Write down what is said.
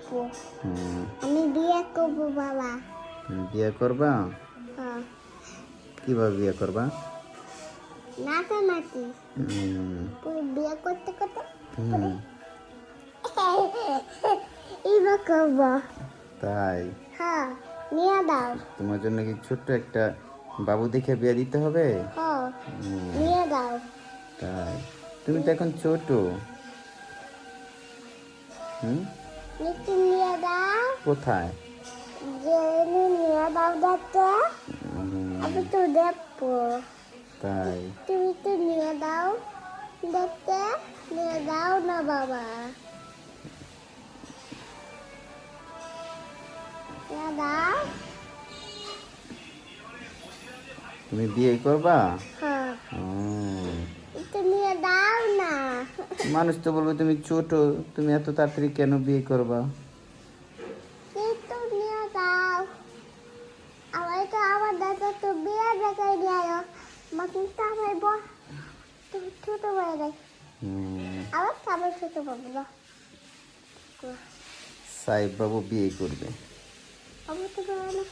আপু আমি বিয়ে করবো বাবা। বিয়ে করবা? হ্যাঁ কিভাবে বিয়ে করবা? নাচানাচি বিয়ে করতে করতে এবার করবো। তাই? হ্যাঁ নিয়ে দাও। তোমার জন্য কি ছোট্ট একটা বাবু দেখে বিয়ে দিতে হবে? হ্যাঁ নিয়ে দাও। তাই? তুমি তো এখন ছোট। নিচে নিয়ে দাও। কোথায়? যে নিয়ে দাও দেখতে আমি তো দেখবো। তাই? তুমি তো নিয়ে দাও দেখতে। নিয়ে দাও না বাবা। নিয়ে দাও। তুমি বিয়ে করবা? হ্যাঁ ও, একটু নিয়ে দাও না। মানুষ তো বলবে তুমি ছোট, তুমি এত তাড়াতাড়ি কেন বিয়ে করবা? একটু নিয়ে দাও। আমার দাদা তো বিয়ে দেখাই দেয়। আমার কিন্তু আমার ছোট বড় দেয়। আমার ছোট বাবু না। সাহেব বাবু বিয়ে করবে। আমার তো বড় না।